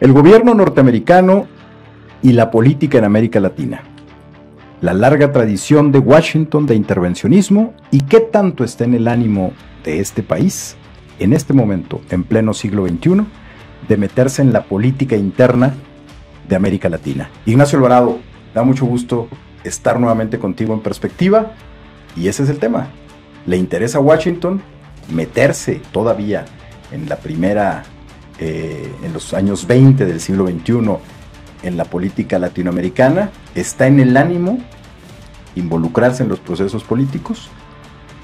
El gobierno norteamericano y la política en América Latina. La larga tradición de Washington de intervencionismo y qué tanto está en el ánimo de este país, en este momento, en pleno siglo XXI, de meterse en la política interna de América Latina. Ignacio Alvarado, da mucho gusto estar nuevamente contigo en Perspectiva, y ese es el tema. ¿Le interesa a Washington meterse todavía en la primera, en los años 20 del siglo XXI, en la política latinoamericana? ¿Está en el ánimo involucrarse en los procesos políticos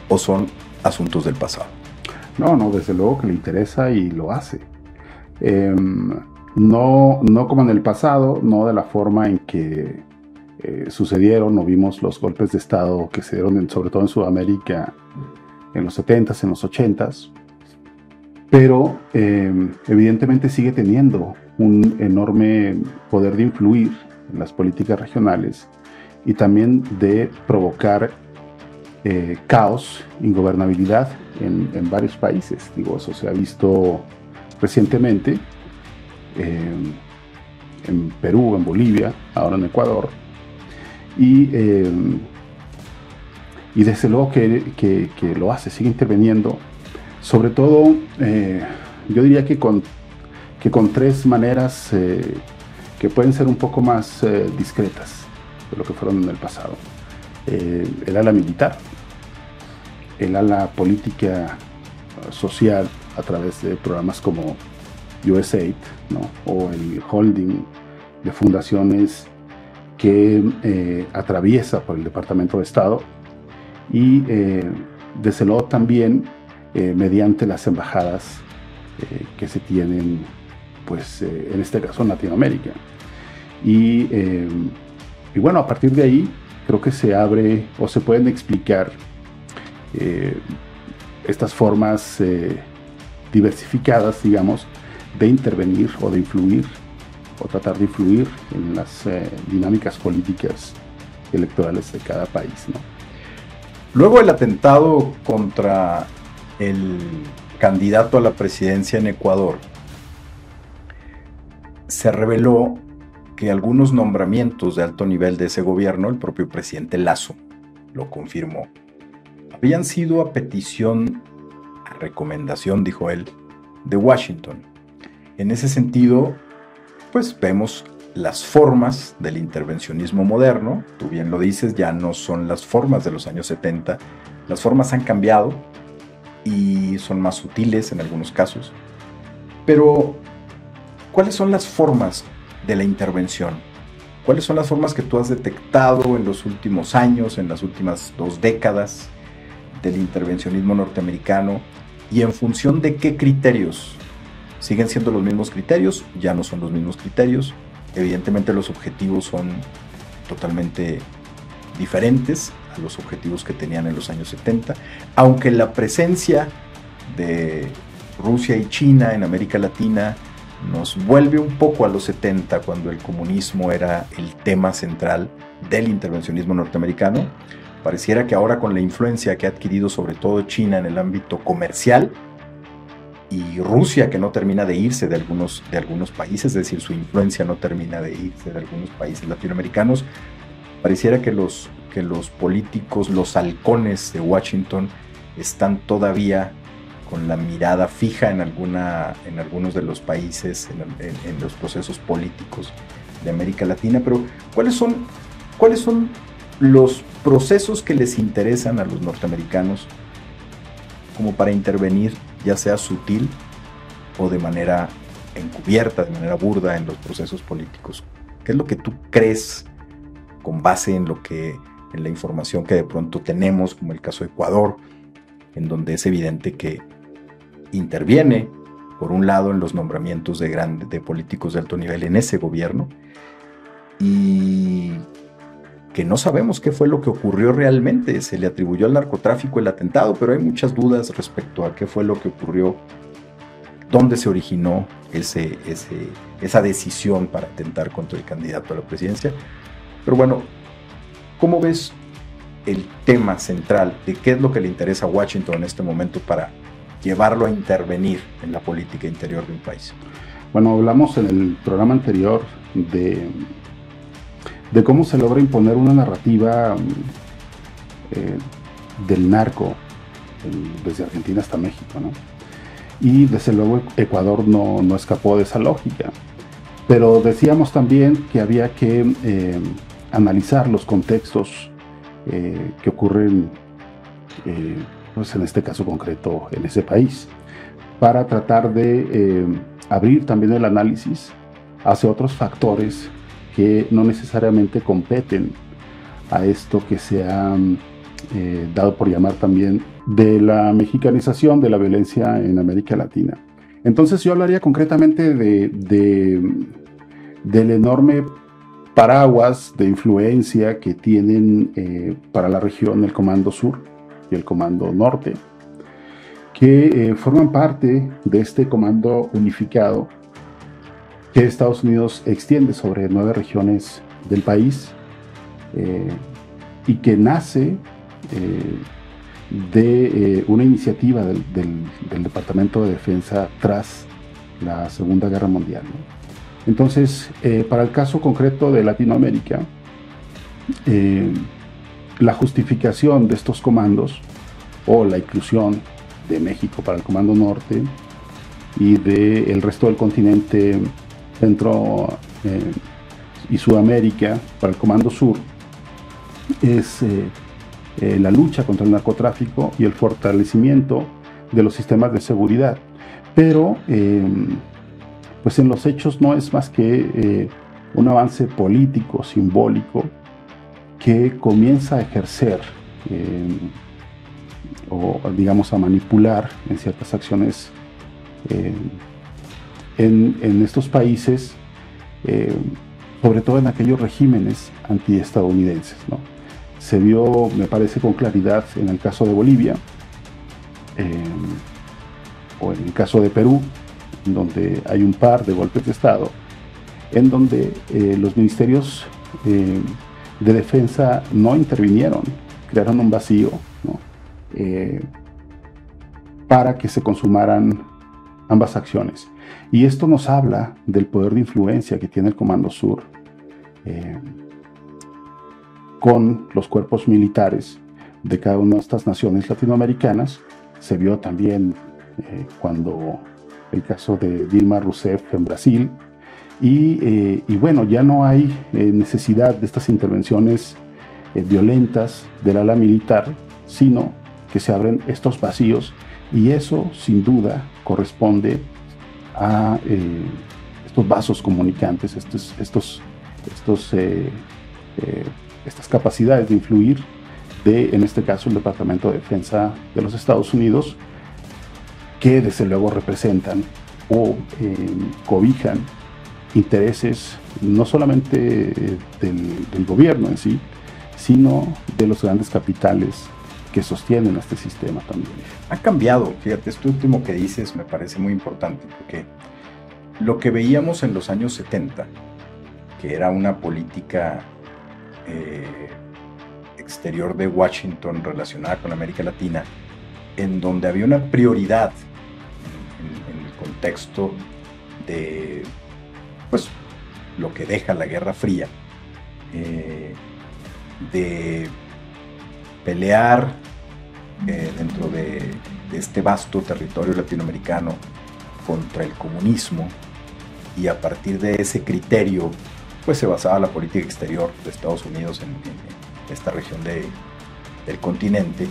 o son asuntos del pasado? No, desde luego que le interesa y lo hace. No como en el pasado, no de la forma en que sucedieron o vimos los golpes de Estado que se dieron sobre todo en Sudamérica en los 70s, en los 80s, pero evidentemente sigue teniendo un enorme poder de influir en las políticas regionales y también de provocar caos, ingobernabilidad en varios países. Digo, eso se ha visto recientemente en Perú, en Bolivia, ahora en Ecuador, y desde luego que lo hace, sigue interviniendo, sobre todo, yo diría que con tres maneras que pueden ser un poco más discretas de lo que fueron en el pasado. El ala militar, el ala política social a través de programas como USAID, ¿no? O el holding de fundaciones que atraviesa por el Departamento de Estado, y desde luego también mediante las embajadas que se tienen, pues en este caso en Latinoamérica. Y bueno, a partir de ahí creo que se abre o se pueden explicar estas formas diversificadas, digamos, de intervenir o de influir o tratar de influir en las dinámicas políticas electorales de cada país, ¿no? Luego del atentado contra el candidato a la presidencia en Ecuador, se reveló que algunos nombramientos de alto nivel de ese gobierno, el propio presidente Lasso lo confirmó, habían sido a petición, a recomendación, dijo él, de Washington. En ese sentido, pues vemos las formas del intervencionismo moderno. Tú bien lo dices, ya no son las formas de los años 70. Las formas han cambiado y son más sutiles en algunos casos. Pero, ¿cuáles son las formas de la intervención? ¿Cuáles son las formas que tú has detectado en los últimos años, en las últimas 2 décadas del intervencionismo norteamericano? ¿Y en función de qué criterios? ¿Siguen siendo los mismos criterios? ¿Ya no son los mismos criterios? Evidentemente los objetivos son totalmente diferentes a los objetivos que tenían en los años 70, aunque la presencia de Rusia y China en América Latina nos vuelve un poco a los 70, cuando el comunismo era el tema central del intervencionismo norteamericano. Pareciera que ahora, con la influencia que ha adquirido sobre todo China en el ámbito comercial, y Rusia, que no termina de irse de algunos países, es decir, su influencia no termina de irse de algunos países latinoamericanos, pareciera que los políticos, los halcones de Washington, están todavía con la mirada fija en algunos de los países, en los procesos políticos de América Latina. Pero ¿cuáles son los procesos que les interesan a los norteamericanos como para intervenir, ya sea sutil o de manera encubierta, de manera burda, en los procesos políticos? ¿Qué es lo que tú crees, con base en la información que de pronto tenemos, como el caso de Ecuador, en donde es evidente que interviene por un lado en los nombramientos de políticos de alto nivel en ese gobierno, y que no sabemos qué fue lo que ocurrió realmente. Se le atribuyó al narcotráfico el atentado, pero hay muchas dudas respecto a qué fue lo que ocurrió, dónde se originó esa decisión para atentar contra el candidato a la presidencia. Pero bueno, ¿cómo ves el tema central de qué es lo que le interesa a Washington en este momento para llevarlo a intervenir en la política interior de un país? Bueno, hablamos en el programa anterior de cómo se logra imponer una narrativa del narco desde Argentina hasta México, ¿no? Y desde luego Ecuador no escapó de esa lógica. Pero decíamos también que había que analizar los contextos que ocurren, pues en este caso concreto, en ese país, para tratar de abrir también el análisis hacia otros factores que no necesariamente competen a esto que se ha dado por llamar también de la mexicanización de la violencia en América Latina. Entonces yo hablaría concretamente del enorme paraguas de influencia que tienen para la región el Comando Sur y el Comando Norte, que forman parte de este comando unificado que Estados Unidos extiende sobre 9 regiones del país y que nace de una iniciativa del Departamento de Defensa tras la Segunda Guerra Mundial, ¿no? Entonces, para el caso concreto de Latinoamérica, la justificación de estos comandos o la inclusión de México para el Comando Norte y del resto del continente Centro y Sudamérica para el Comando Sur es la lucha contra el narcotráfico y el fortalecimiento de los sistemas de seguridad. Pero pues en los hechos no es más que un avance político, simbólico, que comienza a ejercer o digamos a manipular en ciertas acciones en estos países, sobre todo en aquellos regímenes antiestadounidenses, ¿no? Se vio, me parece, con claridad en el caso de Bolivia o en el caso de Perú, donde hay un par de golpes de Estado, en donde los ministerios de defensa no intervinieron, crearon un vacío, ¿no? Para que se consumaran ambas acciones. Y esto nos habla del poder de influencia que tiene el Comando Sur con los cuerpos militares de cada una de estas naciones latinoamericanas. Se vio también cuando el caso de Dilma Rousseff en Brasil, y bueno, ya no hay necesidad de estas intervenciones violentas del ala militar, sino que se abren estos vacíos, y eso sin duda corresponde a estos vasos comunicantes, estas capacidades de influir de, en este caso, el Departamento de Defensa de los Estados Unidos, que desde luego representan o cobijan intereses no solamente del gobierno en sí, sino de los grandes capitales que sostienen este sistema también. Ha cambiado, fíjate, esto último que dices me parece muy importante, porque lo que veíamos en los años 70, que era una política exterior de Washington relacionada con América Latina, en donde había una prioridad en el contexto de pues lo que deja la Guerra Fría, de pelear dentro de este vasto territorio latinoamericano contra el comunismo, y a partir de ese criterio pues se basaba la política exterior de Estados Unidos en esta región del continente.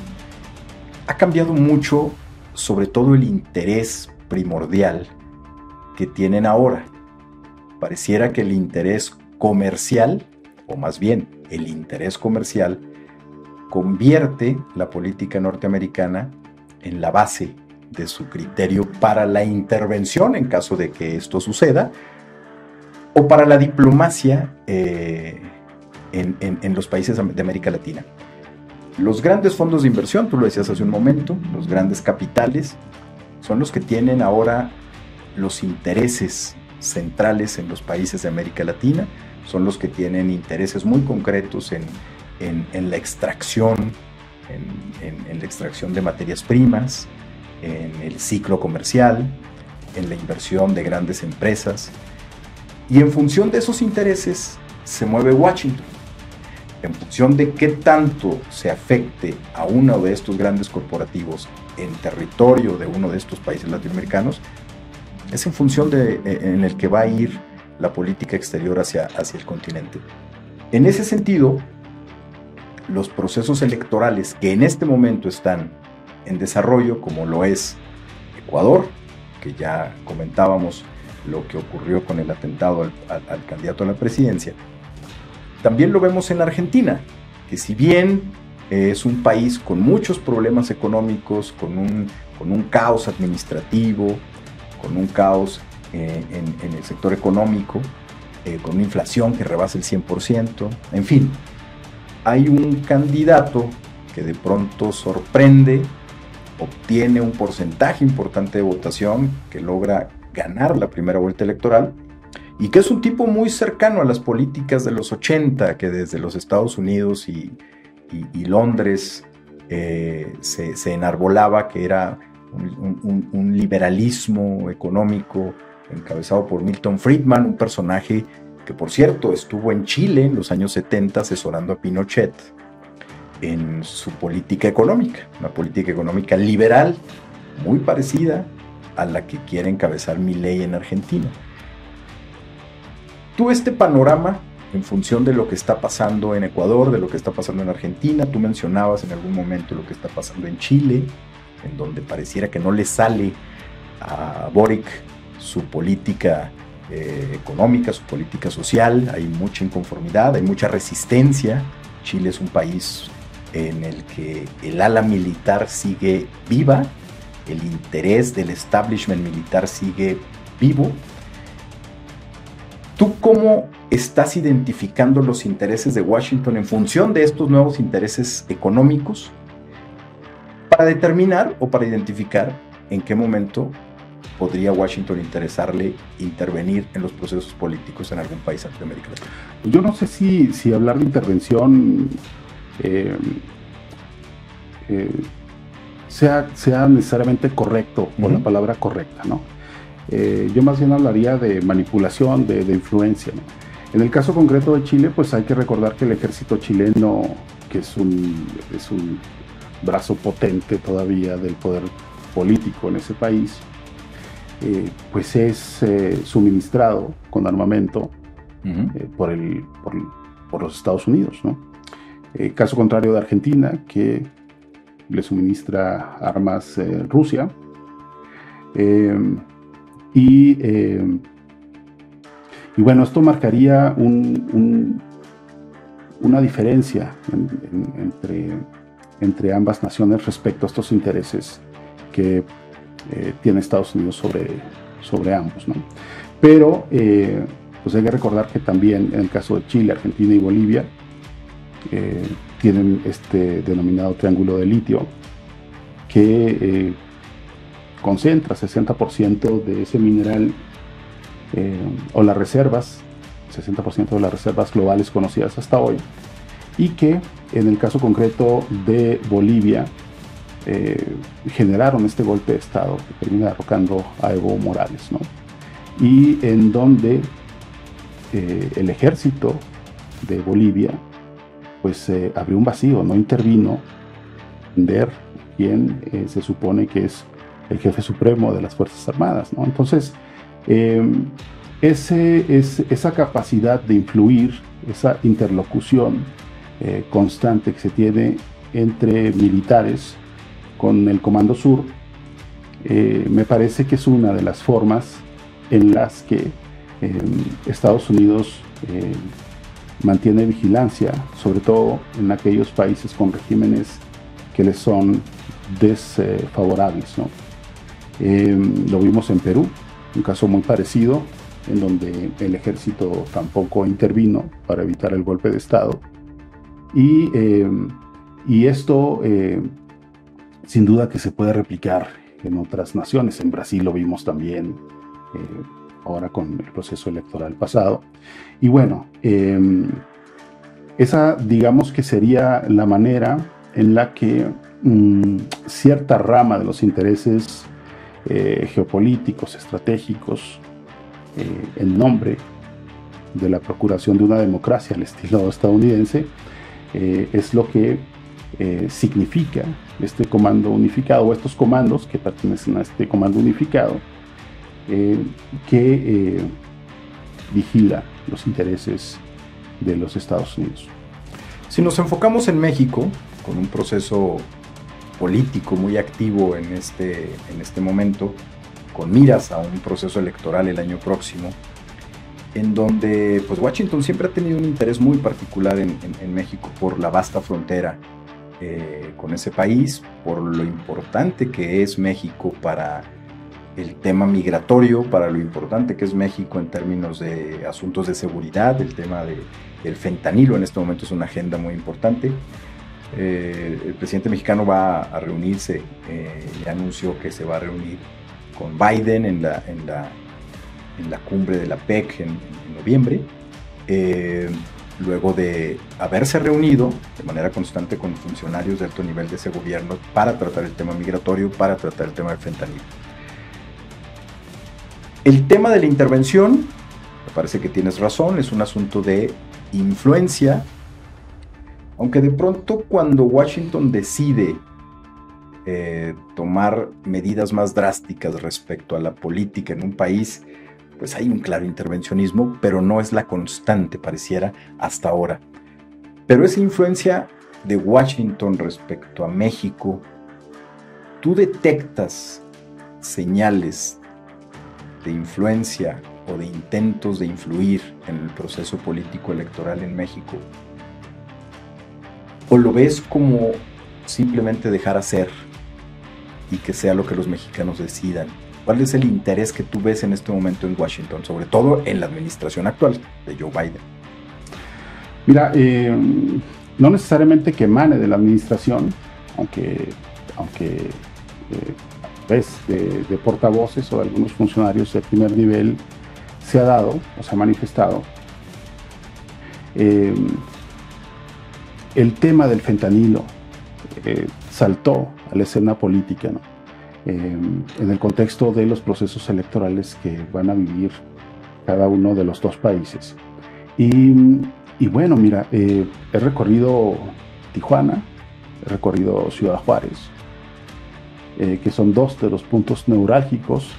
Ha cambiado mucho, sobre todo el interés primordial que tienen ahora. Pareciera que el interés comercial, o más bien el interés comercial, convierte la política norteamericana en la base de su criterio para la intervención en caso de que esto suceda, o para la diplomacia en los países de América Latina. Los grandes fondos de inversión, tú lo decías hace un momento, los grandes capitales, son los que tienen ahora los intereses centrales en los países de América Latina, son los que tienen intereses muy concretos en la extracción, en la extracción de materias primas, en el ciclo comercial, en la inversión de grandes empresas. Y en función de esos intereses se mueve Washington. En función de qué tanto se afecte a uno de estos grandes corporativos en territorio de uno de estos países latinoamericanos, es en función en el que va a ir la política exterior hacia el continente. En ese sentido, los procesos electorales que en este momento están en desarrollo, como lo es Ecuador, que ya comentábamos lo que ocurrió con el atentado al candidato a la presidencia, también lo vemos en Argentina, que si bien es un país con muchos problemas económicos, con un caos administrativo, con un caos en el sector económico, con una inflación que rebasa el 100%, en fin, hay un candidato que de pronto sorprende, obtiene un porcentaje importante de votación, que logra ganar la primera vuelta electoral, y que es un tipo muy cercano a las políticas de los 80, que desde los Estados Unidos y Londres se enarbolaba, que era un liberalismo económico encabezado por Milton Friedman, un personaje que, por cierto, estuvo en Chile en los años 70 asesorando a Pinochet en su política económica, una política económica liberal muy parecida a la que quiere encabezar Milei en Argentina. Tú, este panorama, en función de lo que está pasando en Ecuador, de lo que está pasando en Argentina, tú mencionabas en algún momento lo que está pasando en Chile, en donde pareciera que no le sale a Boric su política económica, su política social, hay mucha inconformidad, hay mucha resistencia. Chile es un país en el que el ala militar sigue viva, el interés del establishment militar sigue vivo. ¿Tú cómo estás identificando los intereses de Washington en función de estos nuevos intereses económicos para determinar o para identificar en qué momento podría Washington interesarle intervenir en los procesos políticos en algún país de América Latina? Yo no sé si hablar de intervención sea necesariamente correcto o la palabra correcta, ¿no? Yo más bien hablaría de manipulación, de influencia, ¿no? En el caso concreto de Chile, pues hay que recordar que el ejército chileno, que es un brazo potente todavía del poder político en ese país, pues es suministrado con armamento por los Estados Unidos, ¿no? Caso contrario de Argentina, que le suministra armas Rusia. Y bueno, esto marcaría una diferencia entre ambas naciones respecto a estos intereses que tiene Estados Unidos sobre ambos, ¿no? Pero pues hay que recordar que también en el caso de Chile, Argentina y Bolivia tienen este denominado triángulo de litio que concentra 60% de ese mineral o las reservas, 60% de las reservas globales conocidas hasta hoy, y que en el caso concreto de Bolivia generaron este golpe de Estado que termina derrocando a Evo Morales, ¿no? Y en donde el ejército de Bolivia pues abrió un vacío, no intervino entender quién se supone que es el jefe supremo de las Fuerzas Armadas, ¿no? Entonces, esa capacidad de influir, esa interlocución constante que se tiene entre militares con el Comando Sur, me parece que es una de las formas en las que Estados Unidos mantiene vigilancia, sobre todo en aquellos países con regímenes que les son desfavorables, ¿no? Lo vimos en Perú, un caso muy parecido, en donde el ejército tampoco intervino para evitar el golpe de Estado. Y esto, sin duda que se puede replicar en otras naciones. En Brasil lo vimos también, ahora con el proceso electoral pasado. Y bueno, esa digamos que sería la manera en la que cierta rama de los intereses geopolíticos, estratégicos, en nombre de la procuración de una democracia al estilo estadounidense, es lo que significa este comando unificado, o estos comandos que pertenecen a este comando unificado, que vigila los intereses de los Estados Unidos. Si nos enfocamos en México, con un proceso político muy activo en este momento, con miras a un proceso electoral el año próximo, en donde pues Washington siempre ha tenido un interés muy particular en México por la vasta frontera con ese país, por lo importante que es México para el tema migratorio, para lo importante que es México en términos de asuntos de seguridad. El tema del fentanilo en este momento es una agenda muy importante. El presidente mexicano va a reunirse, ya anunció que se va a reunir con Biden en la cumbre de la PEC en noviembre, luego de haberse reunido de manera constante con funcionarios de alto nivel de ese gobierno para tratar el tema migratorio, para tratar el tema del fentanilo. El tema de la intervención, me parece que tienes razón, es un asunto de influencia, aunque de pronto cuando Washington decide tomar medidas más drásticas respecto a la política en un país, pues hay un claro intervencionismo, pero no es la constante, pareciera, hasta ahora. Pero esa influencia de Washington respecto a México, ¿tú detectas señales de influencia o de intentos de influir en el proceso político electoral en México? ¿O lo ves como simplemente dejar hacer y que sea lo que los mexicanos decidan? ¿Cuál es el interés que tú ves en este momento en Washington, sobre todo en la administración actual de Joe Biden? Mira, no necesariamente que emane de la administración, aunque de portavoces o de algunos funcionarios de primer nivel se ha dado o se ha manifestado. El tema del fentanilo saltó a la escena política, ¿no? En el contexto de los procesos electorales que van a vivir cada uno de los dos países. Y bueno, mira, he recorrido Tijuana, he recorrido Ciudad Juárez, que son dos de los puntos neurálgicos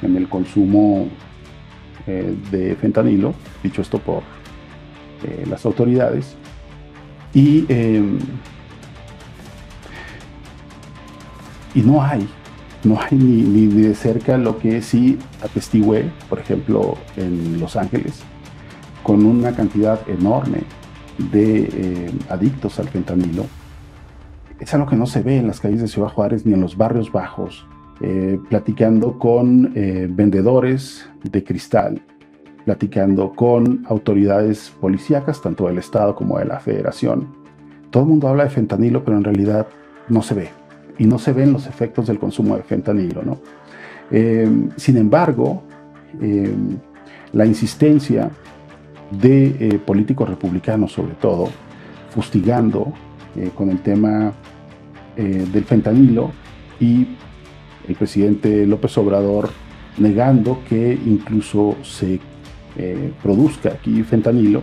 en el consumo de fentanilo, dicho esto por las autoridades. Y no hay ni de cerca lo que sí atestigué, por ejemplo, en Los Ángeles, con una cantidad enorme de adictos al fentanilo. Es algo que no se ve en las calles de Ciudad Juárez ni en los barrios bajos, platicando con vendedores de cristal, platicando con autoridades policíacas, tanto del Estado como de la Federación. Todo el mundo habla de fentanilo, pero en realidad no se ve. Y no se ven los efectos del consumo de fentanilo, ¿no? Sin embargo, la insistencia de políticos republicanos, sobre todo, fustigando con el tema del fentanilo, y el presidente López Obrador negando que incluso se produzca aquí fentanilo,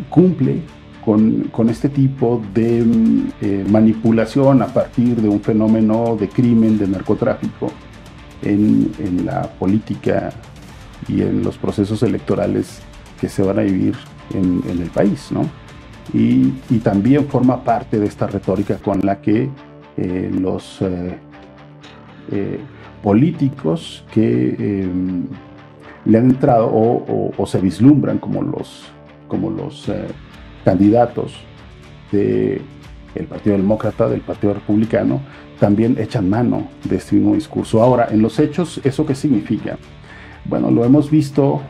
cumple con este tipo de manipulación a partir de un fenómeno de crimen, de narcotráfico en la política y en los procesos electorales que se van a vivir en el país, ¿no? Y también forma parte de esta retórica con la que los políticos que le han entrado o se vislumbran como los candidatos de el Partido Demócrata, del Partido Republicano, también echan mano de este mismo discurso. Ahora, en los hechos, ¿eso qué significa? Bueno, lo hemos visto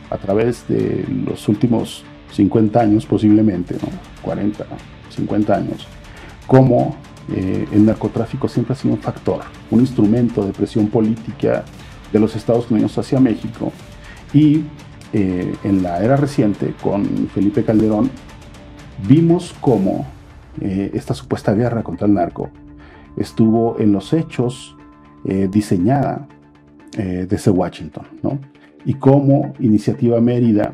a través de los últimos 50 años, posiblemente, ¿no? 40, 50 años, cómo el narcotráfico siempre ha sido un factor, un instrumento de presión política de los Estados Unidos hacia México. Y en la era reciente, con Felipe Calderón, vimos cómo esta supuesta guerra contra el narco estuvo en los hechos diseñada desde Washington, ¿no? Y cómo Iniciativa Mérida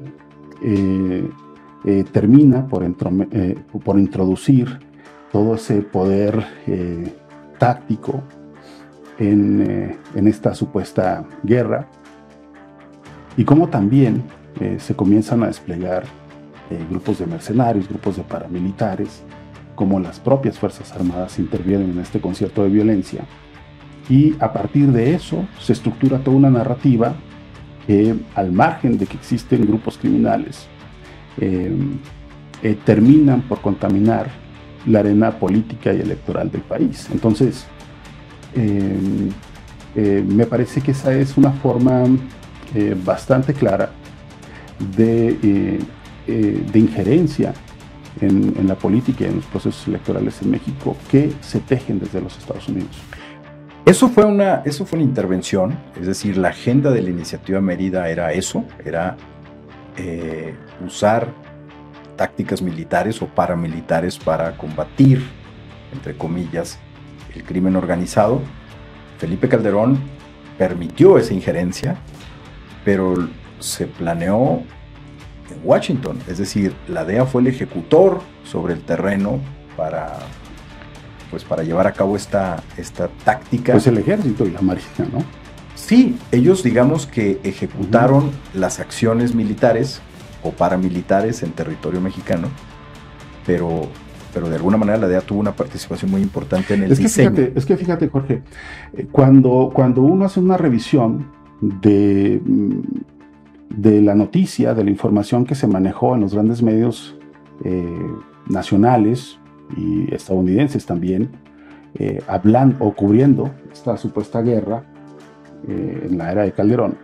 termina por introducir todo ese poder táctico en esta supuesta guerra, y cómo también se comienzan a desplegar grupos de mercenarios, grupos de paramilitares, cómo las propias Fuerzas Armadas intervienen en este concierto de violencia. Y a partir de eso se estructura toda una narrativa que, al margen de que existen grupos criminales, terminan por contaminar la arena política y electoral del país. Entonces, me parece que esa es una forma bastante clara de injerencia en la política y en los procesos electorales en México que se tejen desde los Estados Unidos. Eso fue una intervención, es decir, la agenda de la Iniciativa Mérida era eso, era usar tácticas militares o paramilitares para combatir, entre comillas, el crimen organizado. Felipe Calderón permitió esa injerencia, pero se planeó en Washington, es decir, la DEA fue el ejecutor sobre el terreno para llevar a cabo esta táctica. Pues el ejército y la marina, ¿no? Sí, ellos digamos que ejecutaron las acciones militares o paramilitares en territorio mexicano, pero de alguna manera la DEA tuvo una participación muy importante en el diseño. Es que fíjate, Jorge, cuando uno hace una revisión de la noticia, de la información que se manejó en los grandes medios nacionales y estadounidenses también, hablando o cubriendo esta supuesta guerra en la era de Calderón,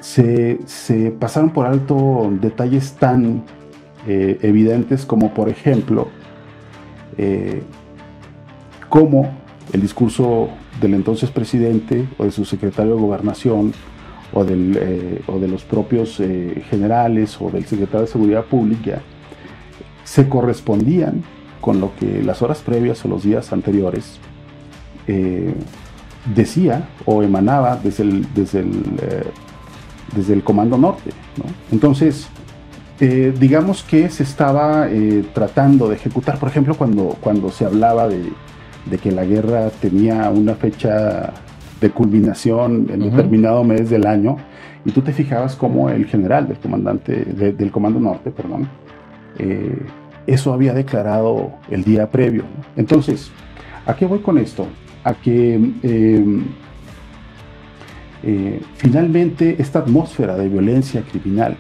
se pasaron por alto detalles tan evidentes como, por ejemplo, cómo el discurso del entonces presidente o de su secretario de Gobernación o de los propios generales o del secretario de Seguridad Pública se correspondían con lo que las horas previas o los días anteriores decía o emanaba desde el Comando Norte, ¿no? Entonces, digamos que se estaba tratando de ejecutar, por ejemplo, cuando se hablaba de que la guerra tenía una fecha de culminación en determinado mes del año, y tú te fijabas como el general del Comando Norte, perdón, eso había declarado el día previo, ¿no? Entonces, ¿a qué voy con esto? A que finalmente esta atmósfera de violencia criminal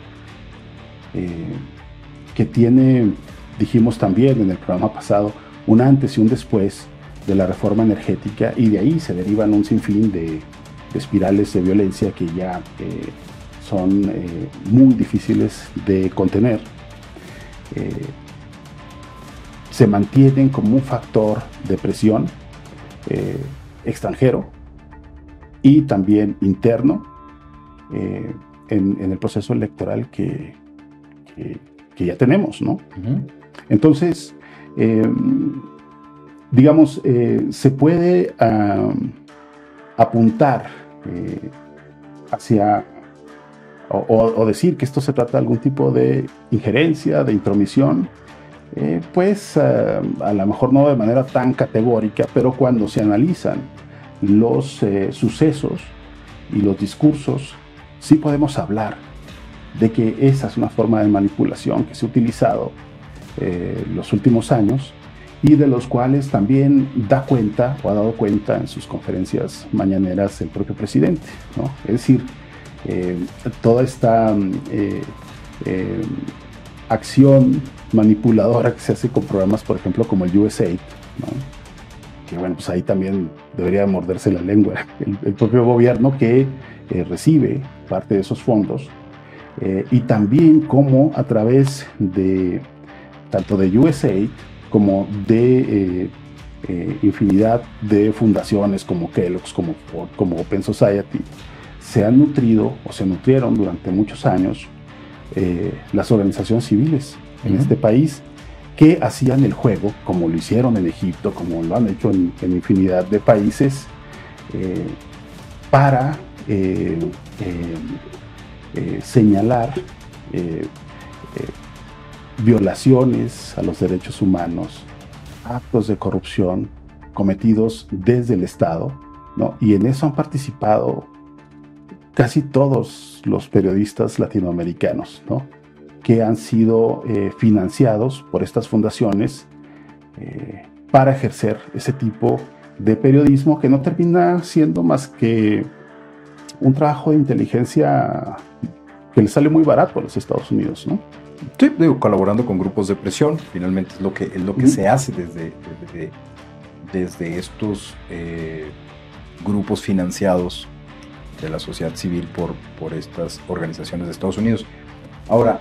que tiene, dijimos también en el programa pasado, un antes y un después de la reforma energética, y de ahí se derivan un sinfín de espirales de violencia que ya son muy difíciles de contener, se mantienen como un factor de presión extranjero y también interno en el proceso electoral que ya tenemos, ¿no? Entonces, digamos, se puede apuntar hacia o decir que esto se trata de algún tipo de injerencia, de intromisión, pues a lo mejor no de manera tan categórica, pero cuando se analizan los sucesos y los discursos, sí podemos hablar de que esa es una forma de manipulación que se ha utilizado los últimos años y de los cuales también da cuenta o ha dado cuenta en sus conferencias mañaneras el propio presidente, ¿no? Es decir, toda esta acción manipuladora que se hace con programas, por ejemplo, como el USAID, ¿no? Que bueno, pues ahí también debería morderse la lengua el propio gobierno que recibe parte de esos fondos, y también cómo a través de tanto de USAID como de infinidad de fundaciones como Kellogg's, como Ford, como Open Society, se han nutrido o se nutrieron durante muchos años las organizaciones civiles en este país, que hacían el juego, como lo hicieron en Egipto, como lo han hecho en infinidad de países, para señalar violaciones a los derechos humanos, actos de corrupción cometidos desde el Estado, ¿no? Y en eso han participado casi todos los periodistas latinoamericanos, ¿no? Que han sido financiados por estas fundaciones para ejercer ese tipo de periodismo que no termina siendo más que un trabajo de inteligencia que le sale muy barato a los Estados Unidos, ¿no? Sí, digo, colaborando con grupos de presión, finalmente es lo que se hace desde estos grupos financiados de la sociedad civil por estas organizaciones de Estados Unidos. Ahora,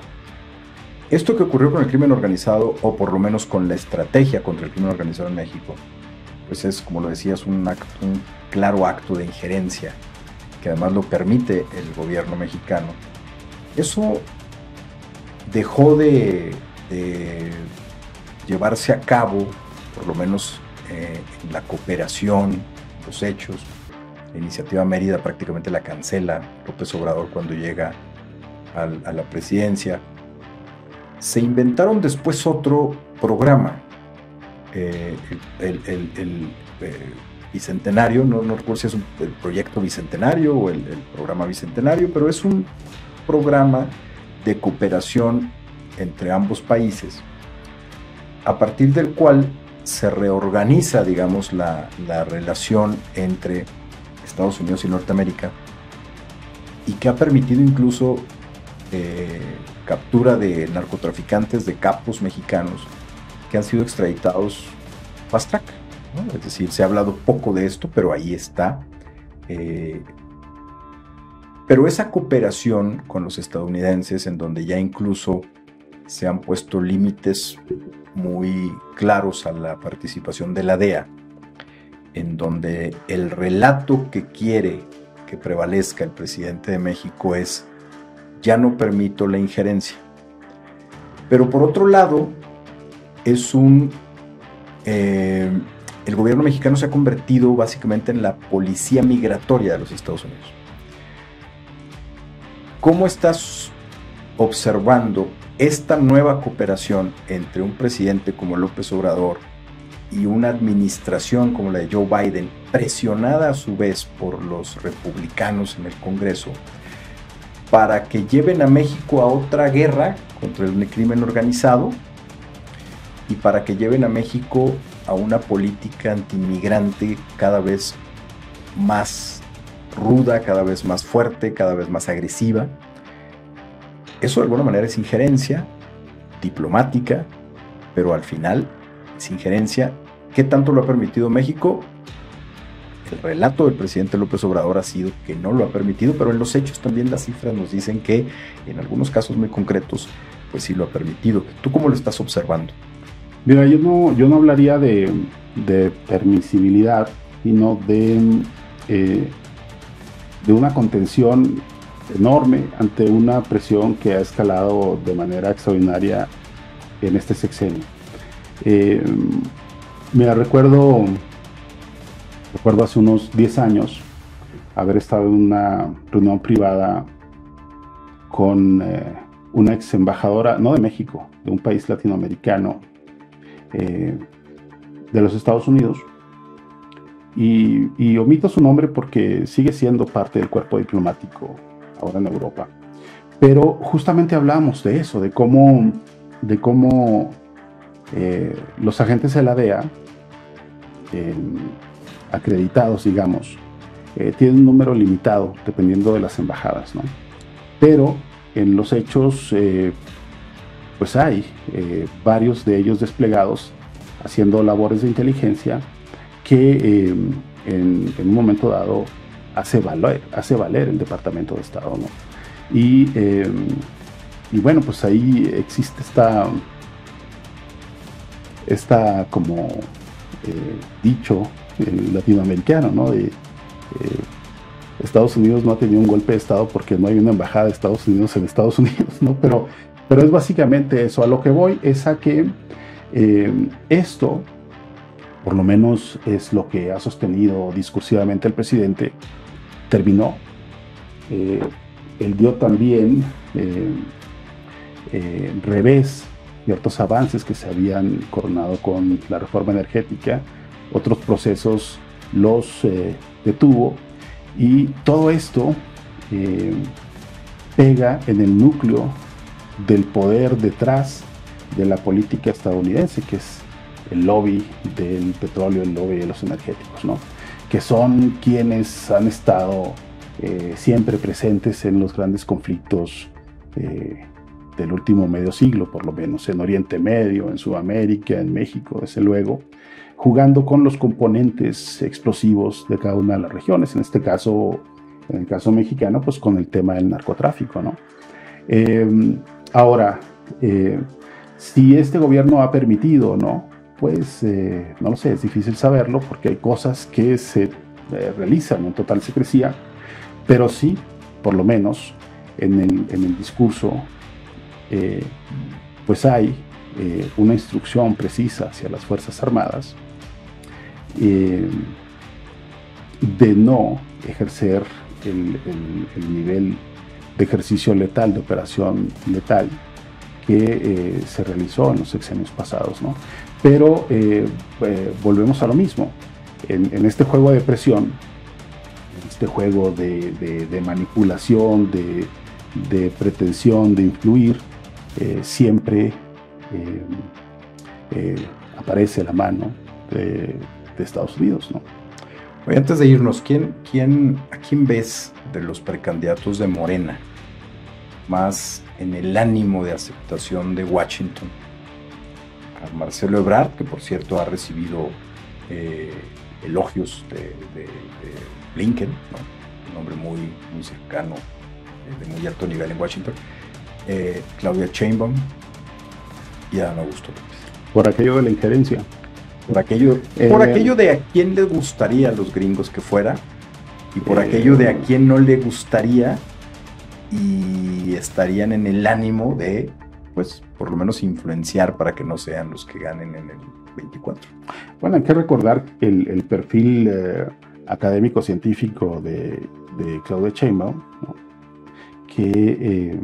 esto que ocurrió con el crimen organizado, o por lo menos con la estrategia contra el crimen organizado en México, pues es, como lo decías, un claro acto de injerencia, que además lo permite el gobierno mexicano. Eso dejó de llevarse a cabo, por lo menos en la cooperación, los hechos. La iniciativa Mérida prácticamente la cancela López Obrador cuando llega a la presidencia. Se inventaron después otro programa, el Bicentenario, no recuerdo si es el proyecto Bicentenario o el programa Bicentenario, pero es un programa de cooperación entre ambos países, a partir del cual se reorganiza, digamos, la relación entre Estados Unidos y Norteamérica, y que ha permitido incluso captura de narcotraficantes, de capos mexicanos que han sido extraditados fast track, ¿no? Es decir, se ha hablado poco de esto, pero ahí está. Pero esa cooperación con los estadounidenses, en donde ya incluso se han puesto límites muy claros a la participación de la DEA, en donde el relato que quiere que prevalezca el presidente de México es: ya no permito la injerencia. Pero por otro lado, el gobierno mexicano se ha convertido básicamente en la policía migratoria de los Estados Unidos. ¿Cómo estás observando esta nueva cooperación entre un presidente como López Obrador y una administración como la de Joe Biden, presionada a su vez por los republicanos en el Congreso, para que lleven a México a otra guerra contra el crimen organizado y para que lleven a México a una política antiinmigrante cada vez más ruda, cada vez más fuerte, cada vez más agresiva? Eso de alguna manera es injerencia diplomática, pero al final es injerencia. ¿Qué tanto lo ha permitido México? El relato del presidente López Obrador ha sido que no lo ha permitido, pero en los hechos también las cifras nos dicen que en algunos casos muy concretos, pues sí lo ha permitido. ¿Tú cómo lo estás observando? Mira, yo no hablaría de permisibilidad, sino de una contención enorme ante una presión que ha escalado de manera extraordinaria en este sexenio. Me recuerdo hace unos 10 años haber estado en una reunión privada con una ex embajadora, no de México, de un país latinoamericano, de los Estados Unidos, y omito su nombre porque sigue siendo parte del cuerpo diplomático ahora en Europa. Pero justamente hablamos de eso, de cómo los agentes de la DEA, acreditados, digamos, tienen un número limitado dependiendo de las embajadas, ¿no? Pero en los hechos pues hay varios de ellos desplegados haciendo labores de inteligencia que en un momento dado hace valer el Departamento de Estado, ¿no? Y bueno, pues ahí existe esta como dicho latinoamericano, ¿no? Estados Unidos no ha tenido un golpe de Estado porque no hay una embajada de Estados Unidos en Estados Unidos, ¿no? Pero es básicamente eso. A lo que voy es a que esto, por lo menos es lo que ha sostenido discursivamente el presidente, terminó. Él dio también revés ciertos avances que se habían coronado con la reforma energética, otros procesos los detuvo, y todo esto pega en el núcleo del poder detrás de la política estadounidense, que es el lobby del petróleo, el lobby de los energéticos, ¿no? Que son quienes han estado siempre presentes en los grandes conflictos del último medio siglo, por lo menos en Oriente Medio, en Sudamérica, en México, desde luego, jugando con los componentes explosivos de cada una de las regiones, en este caso, en el caso mexicano, pues con el tema del narcotráfico, ¿no? Ahora, si este gobierno ha permitido, ¿no? Pues no lo sé, es difícil saberlo porque hay cosas que se realizan en total secrecía, pero sí, por lo menos, en el discurso, pues hay una instrucción precisa hacia las Fuerzas Armadas de no ejercer el nivel de ejercicio letal, de operación letal que se realizó en los sexenios pasados, ¿no? Pero volvemos a lo mismo. En este juego de presión, en este juego de manipulación, de pretensión de influir, siempre aparece la mano de Estados Unidos, ¿no? Oye, antes de irnos, ¿a quién ves de los precandidatos de Morena más en el ánimo de aceptación de Washington? A Marcelo Ebrard, que por cierto ha recibido elogios de Blinken, ¿no? Un hombre muy cercano, de muy alto nivel en Washington. Claudia Sheinbaum y Adán Augusto López. Por aquello de la injerencia. Por aquello de a quién les gustaría a los gringos que fuera, y por aquello de a quién no le gustaría, y estarían en el ánimo de, pues, por lo menos influenciar para que no sean los que ganen en el 24. Bueno, hay que recordar el perfil académico-científico de Claudia Sheinbaum, ¿no? Que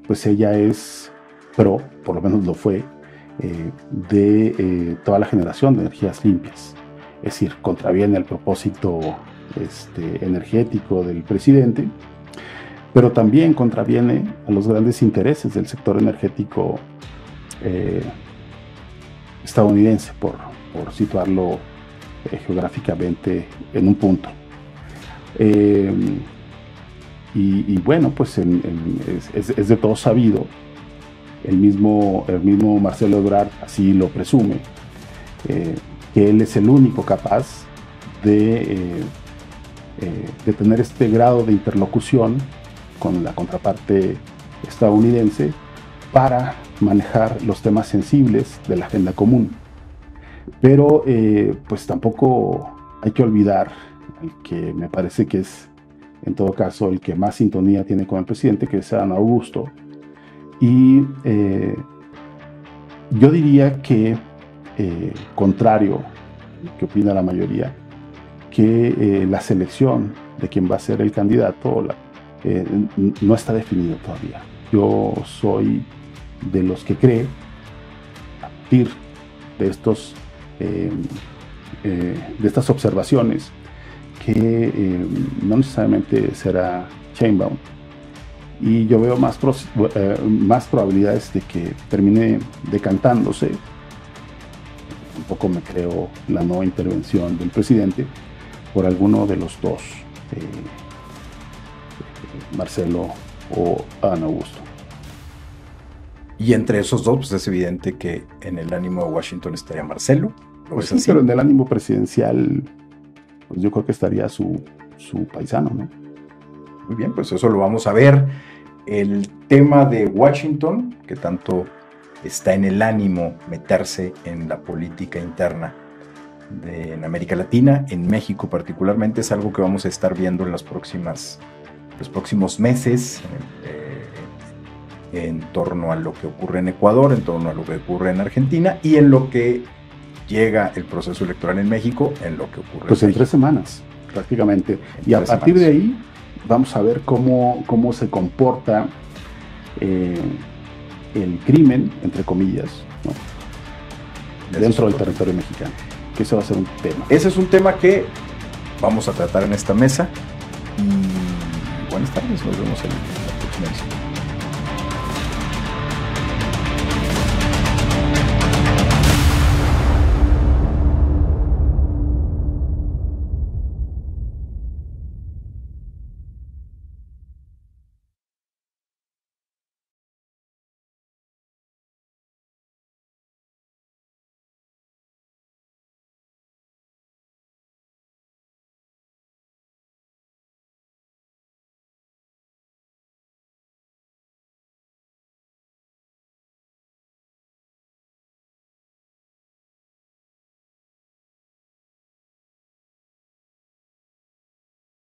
pues ella es pro, por lo menos lo fue, de toda la generación de energías limpias. Es decir, contraviene al propósito energético del presidente, pero también contraviene a los grandes intereses del sector energético estadounidense, por situarlo geográficamente en un punto. Y bueno, pues es de todo sabido, el mismo Marcelo Ebrard así lo presume, que él es el único capaz de tener este grado de interlocución con la contraparte estadounidense para manejar los temas sensibles de la agenda común. Pero pues tampoco hay que olvidar el que me parece que es, en todo caso, el que más sintonía tiene con el presidente, que es Adán Augusto. Y yo diría que, contrario a lo que opina la mayoría, que la selección de quién va a ser el candidato no está definido todavía. Yo soy de los que cree, a partir de estas observaciones, que no necesariamente será Sheinbaum, y yo veo más probabilidades de que termine decantándose. Tampoco me creo la no intervención del presidente por alguno de los dos, Marcelo o Adán Augusto. Y entre esos dos, pues es evidente que en el ánimo de Washington estaría Marcelo. Pues sí, pero en el ánimo presidencial, pues yo creo que estaría su paisano, ¿no? Muy bien, pues eso lo vamos a ver. El tema de Washington, que tanto está en el ánimo meterse en la política interna en América Latina, en México particularmente, es algo que vamos a estar viendo en los próximos meses, en torno a lo que ocurre en Ecuador, en torno a lo que ocurre en Argentina y en lo que llega el proceso electoral en México, en lo que ocurre pues en 3 semanas, prácticamente. Y a partir de ahí vamos a ver cómo se comporta el crimen, entre comillas, ¿no? Dentro del territorio mexicano. Que ese va a ser un tema. Ese es un tema que vamos a tratar en esta mesa. Y buenas tardes, nos vemos en la próxima edición.